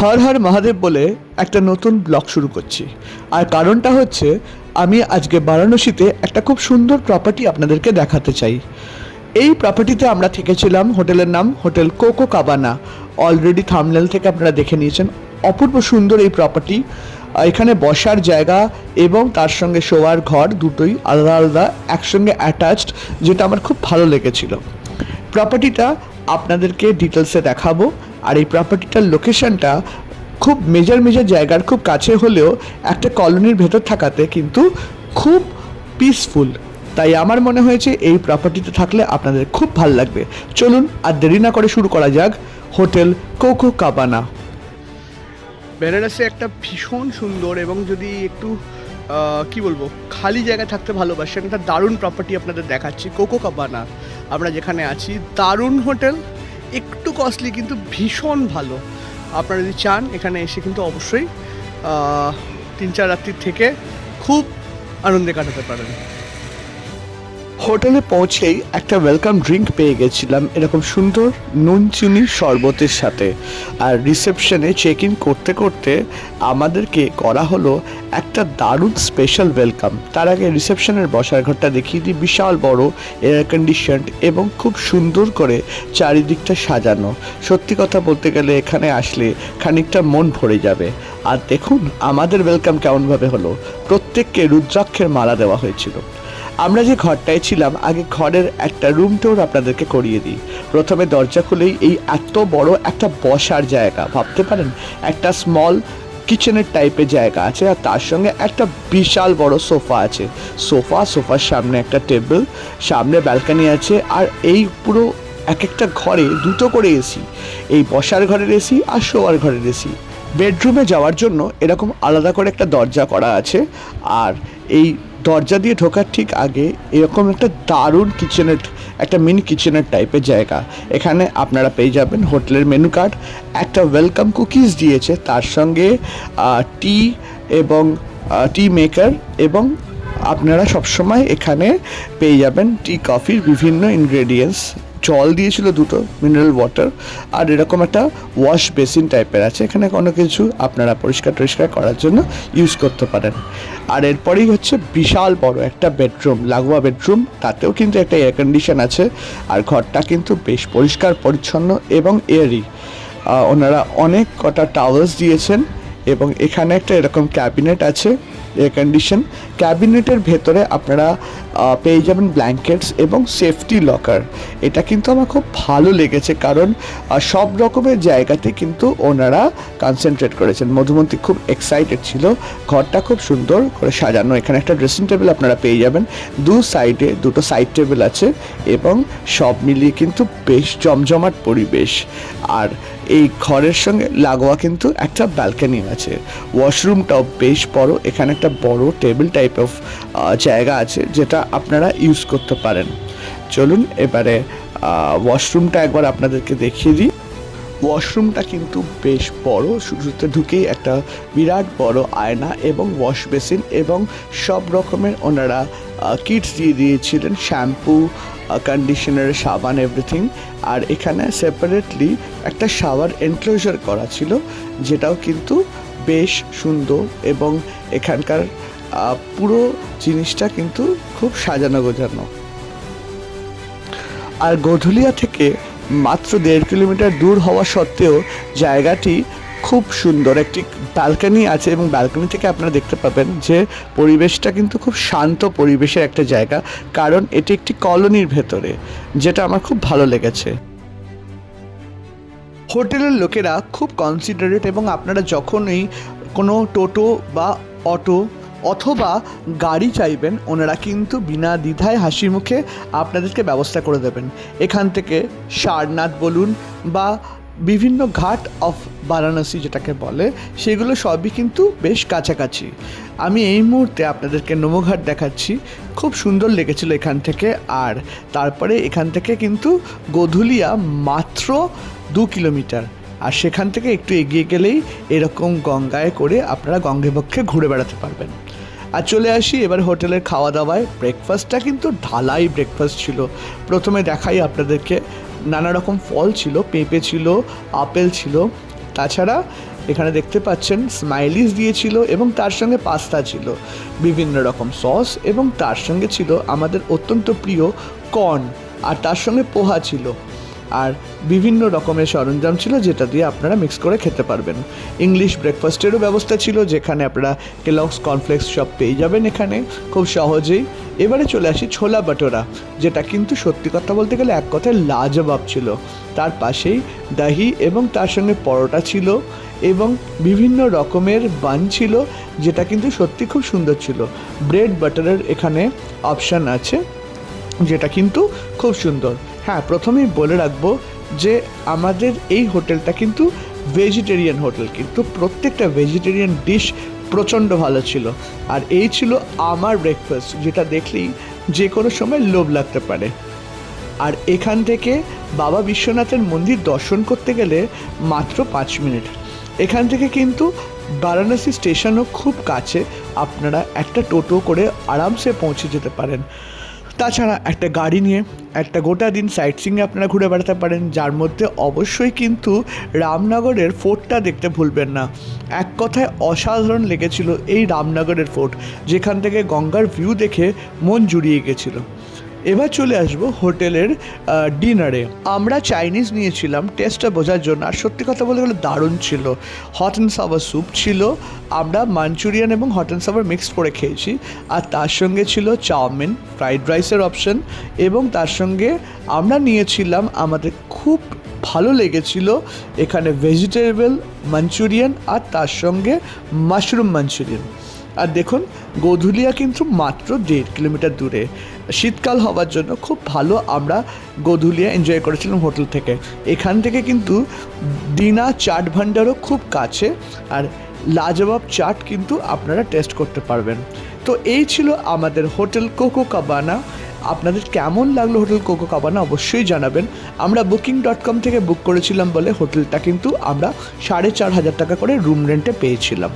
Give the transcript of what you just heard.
হর হর মহাদেব বলে একটা নতুন ব্লগ শুরু করছি। আর কারণটা হচ্ছে আমি আজকে বারাণসীতে একটা খুব সুন্দর প্রপার্টি আপনাদেরকে দেখাতে চাই। এই প্রপার্টিতে আমরা থেকেছিলাম, হোটেলের নাম হোটেল কোকো কাবানা। অলরেডি থাম্বনেল থেকে আপনারা দেখে নিয়েছেন। অপূর্ব সুন্দর এই প্রপার্টি। এখানে বসার জায়গা এবং তার সঙ্গে শোয়ার ঘর দুটোই আলাদা আলাদা একসঙ্গে অ্যাটাচড, যেটা আমার খুব ভালো লেগেছিল। প্রপার্টিটা আপনাদেরকে ডিটেলসে দেখাবো। আর এই প্রপার্টিটার লোকেশনটা খুব মেজর জায়গার খুব কাছে হলেও একটা কলোনির ভেতর থাকাতে কিন্তু খুব পিসফুল। তাই আমার মনে হয়েছে এই প্রপার্টিতে থাকলে আপনাদের খুব ভালো লাগবে। চলুন আর দেরি না করে শুরু করা যাক হোটেল কোকো কাবানা। বেনারসে একটা ভীষণ সুন্দর এবং যদি একটু কি বলবো খালি জায়গা থাকতে ভালোবাসেন, একটা দারুণ প্রপার্টি আপনাদের দেখাচ্ছি। কোকো কাবানা আমরা যেখানে আছি, দারুণ হোটেল, একটু কস্টলি কিন্তু ভীষণ ভালো। আপনারা যদি চান এখানে এসে কিন্তু অবশ্যই 3-4 রাত্রির থেকে খুব আনন্দে কাটাতে পারেন। হোটেলে পৌঁছেই একটা ওয়েলকাম ড্রিঙ্ক পেয়ে গেছিলাম, এরকম সুন্দর নুন চিনি শরবতের সাথে। আর রিসেপশনে চেক ইন করতে করতে আমাদেরকে করা হলো একটা দারুণ স্পেশাল ওয়েলকাম। তার আগে রিসেপশনের বসার ঘরটা দেখিয়ে দিই। বিশাল বড়, এয়ার কন্ডিশনড এবং খুব সুন্দর করে চারিদিকটা সাজানো। সত্যি কথা বলতে গেলে এখানে আসলে খানিকটা মন ভরে যাবে। আর দেখুন আমাদের ওয়েলকাম কেমনভাবে হলো। প্রত্যেককে রুদ্রাক্ষের মালা দেওয়া হয়েছিল। আমরা যে ঘরটায় ছিলাম, আগে ঘরের একটা রুম ট্যুর আপনাদেরকে করিয়ে দিই। প্রথমে দরজা খুলেই এই এত বড় একটা বসার জায়গা, ভাবতে পারেন একটা স্মল কিচেনের টাইপের জায়গা আছে। আর তার সঙ্গে একটা বিশাল বড় সোফা আছে। সোফার সামনে একটা টেবিল, সামনে ব্যালকনি আছে। আর এই পুরো এক একটা ঘরে দুটো করে এসি, এই বসার ঘরের এসি আর শোয়ার ঘরের এসি। বেডরুমে যাওয়ার জন্য এরকম আলাদা করে একটা দরজা করা আছে। আর এই দরজা দিয়ে ঢোকার ঠিক আগে এরকম একটা দারুণ কিচেনের, একটা মিনি কিচেনের টাইপের জায়গা। এখানে আপনারা পেয়ে যাবেন হোটেলের মেনু কার্ড, একটা ওয়েলকাম কুকিজ দিয়েছে, তার সঙ্গে টি এবং টি মেকার, এবং আপনারা সবসময় এখানে পেয়ে যাবেন টি কফির বিভিন্ন ইনগ্রেডিয়েন্টস। জল দিয়েছিল দুটো মিনারেল ওয়াটার। আর এরকম একটা ওয়াশ বেসিন টাইপের আছে, এখানে কোনো কিছু আপনারা পরিষ্কার করার জন্য ইউজ করতে পারেন। আর এরপরেই হচ্ছে বিশাল বড় একটা বেডরুম, লাগোয়া বেডরুম, তাতেও কিন্তু একটা এয়ার কন্ডিশন আছে। আর ঘরটা কিন্তু বেশ পরিষ্কার পরিচ্ছন্ন এবং এয়ারি। ওনারা অনেক কটা টাওয়ালস দিয়েছেন এবং এখানে একটা এরকম ক্যাবিনেট আছে, এয়ার কন্ডিশন। ক্যাবিনেটের ভেতরে আপনারা পেয়ে যাবেন ব্ল্যাঙ্কেটস এবং সেফটি লকার। এটা কিন্তু আমার খুব ভালো লেগেছে, কারণ সব রকমের জায়গাতে কিন্তু ওনারা কনসেন্ট্রেট করেছেন। মধুমন্তী খুব এক্সাইটেড ছিল। ঘরটা খুব সুন্দর করে সাজানো। এখানে একটা ড্রেসিং টেবিল আপনারা পেয়ে যাবেন, দু সাইডে দুটো সাইড টেবিল আছে এবং সব মিলিয়ে কিন্তু বেশ জমজমাট পরিবেশ। আর এই ঘরের সঙ্গে লাগোয়া কিন্তু একটা ব্যালকনি আছে। ওয়াশরুমটাও বেশ বড়। এখানে একটা বড় টেবিল টাইপ অফ জায়গা আছে, যেটা আপনারা ইউজ করতে পারেন। চলুন এবারে ওয়াশরুমটা একবার আপনাদেরকে দেখিয়ে দিই। ওয়াশরুমটা কিন্তু বেশ বড়। শুরুতে ঢুকেই একটা বিরাট বড় আয়না এবং ওয়াশ বেসিন এবং সব রকমের ওনারা কিটস দিয়ে দিয়েছিলেন, শ্যাম্পু, কন্ডিশনার, সাবান, এভরিথিং। আর এখানে সেপারেটলি একটা শাওয়ার এনক্লোজার করা ছিল, যেটাও কিন্তু বেশ সুন্দর। এবং এখানকার পুরো জিনিসটা কিন্তু খুব সাজানো গোছানো। আর গোধুলিয়া থেকে মাত্র 1.5 কিলোমিটার দূর হওয়া সত্ত্বেও জায়গাটি খুব সুন্দর। একটি ব্যালকনি আছে এবং ব্যালকনি থেকে আপনারা দেখতে পাবেন যে পরিবেশটা কিন্তু খুব শান্ত পরিবেশের একটা জায়গা, কারণ এটি একটি কলোনির ভেতরে, যেটা আমার খুব ভালো লেগেছে। হোটেলের লোকেরা খুব কনসিডারেট এবং আপনারা যখনই কোনো টোটো বা অটো অথবা গাড়ি চাইবেন, ওনারা কিন্তু বিনা দ্বিধায় হাসি মুখে আপনাদেরকে ব্যবস্থা করে দেবেন। এখান থেকে সারনাথ বলুন বা বিভিন্ন ঘাট অফ বারাণসী যেটাকে বলে, সেগুলো সবই কিন্তু বেশ কাছাকাছি। আমি এই মুহূর্তে আপনাদেরকে নমোঘাট দেখাচ্ছি, খুব সুন্দর লেগেছিল এখান থেকে। আর তারপরে এখান থেকে কিন্তু গোধুলিয়া মাত্র 2 কিলোমিটার। আর সেখান থেকে একটু এগিয়ে গেলেই এরকম গঙ্গায় করে আপনারা গঙ্গেবক্ষে ঘুরে বেড়াতে পারবেন। আর চলে আসি এবার হোটেলের খাওয়া দাওয়ায়। ব্রেকফাস্টটা কিন্তু ঢালাই ব্রেকফাস্ট ছিল। প্রথমে দেখাই আপনাদেরকে, নানা রকম ফল ছিল, পেঁপে ছিল, আপেল ছিল, তাছাড়া এখানে দেখতে পাচ্ছেন স্মাইলিস দিয়েছিল এবং তার সঙ্গে পাস্তা ছিল, বিভিন্ন রকম সস, এবং তার সঙ্গে ছিল আমাদের অত্যন্ত প্রিয় কর্ন, আর তার সঙ্গে পোহা ছিল, আর বিভিন্ন রকমের সরঞ্জাম ছিল যেটা দিয়ে আপনারা মিক্স করে খেতে পারবেন। ইংলিশ ব্রেকফাস্টেরও ব্যবস্থা ছিল, যেখানে আপনারা কেলগস কর্নফ্লেক্স সব পেয়ে যাবেন এখানে খুব সহজেই। এবারে চলে আসি ছোলা বাটোরা, যেটা কিন্তু সত্যি কথা বলতে গেলে এক কথায় লাজবাব ছিল। তার পাশেই দহি এবং তার সঙ্গে পরোটা ছিল এবং বিভিন্ন রকমের বান ছিল, যেটা কিন্তু সত্যি খুব সুন্দর ছিল। ব্রেড বাটারের এখানে অপশান আছে, যেটা কিন্তু খুব সুন্দর। হ্যাঁ, প্রথমেই বলে রাখবো যে আমাদের এই হোটেলটা কিন্তু ভেজিটেরিয়ান হোটেল, কিন্তু প্রত্যেকটা ভেজিটেরিয়ান ডিশ প্রচণ্ড ভালো ছিল। আর এই ছিল আমার ব্রেকফাস্ট, যেটা দেখলেই যে কোনো সময় লোভ লাগতে পারে। আর এখান থেকে বাবা বিশ্বনাথের মন্দির দর্শন করতে গেলে মাত্র 5 মিনিট। এখান থেকে কিন্তু বারাণসী স্টেশনও খুব কাছে, আপনারা একটা টোটো করে আরামসে পৌঁছে যেতে পারেন। তাছাড়া একটা গাড়ি নিয়ে একটা গোটা দিন সাইট সিইংয়ে আপনারা ঘুরে বেড়াতে পারেন, যার মধ্যে অবশ্যই কিন্তু রামনগরের ফোর্টটা দেখতে ভুলবেন না। এক কথায় অসাধারণ লেগেছিল এই রামনগরের ফোর্ট, যেখান থেকে গঙ্গার ভিউ দেখে মন জুড়িয়ে গেছিলো। এবার চলে আসবো হোটেলের ডিনারে। আমরা চাইনিজ নিয়েছিলাম টেস্টটা বোঝার জন্য, আর সত্যি কথা বলতে গেলে দারুণ ছিল। হট অ্যান্ড সাওয়ার স্যুপ ছিল, আমরা মাঞ্চুরিয়ান এবং হট অ্যান্ড সাওয়ার মিক্সড করে খেয়েছি, আর তার সঙ্গে ছিল চাউমিন, ফ্রাইড রাইসের অপশান, এবং তার সঙ্গে আমরা নিয়েছিলাম, আমাদের খুব ভালো লেগেছিল এখানে ভেজিটেবল মাঞ্চুরিয়ান আর তার সঙ্গে মাশরুম মাঞ্চুরিয়ান। আর দেখুন, গোধুলিয়া কিন্তু মাত্র 1.5 কিলোমিটার দূরে। শীতকাল হওয়ার জন্য খুব ভালো আমরা গোধুলিয়া এনজয় করেছিলাম হোটেল থেকে। এখান থেকে কিন্তু দিনা চাট ভান্ডারও খুব কাছে, আর লাজবাব চাট কিন্তু আপনারা টেস্ট করতে পারবেন। তো এই ছিল আমাদের হোটেল কোকো কাবানা। আপনাদের কেমন লাগলো হোটেল কোকো কাবানা অবশ্যই জানাবেন। আমরা booking.com থেকে বুক করেছিলাম বলে হোটেলটা কিন্তু আমরা 4,500 টাকা করে রুম রেন্টে পেয়েছিলাম।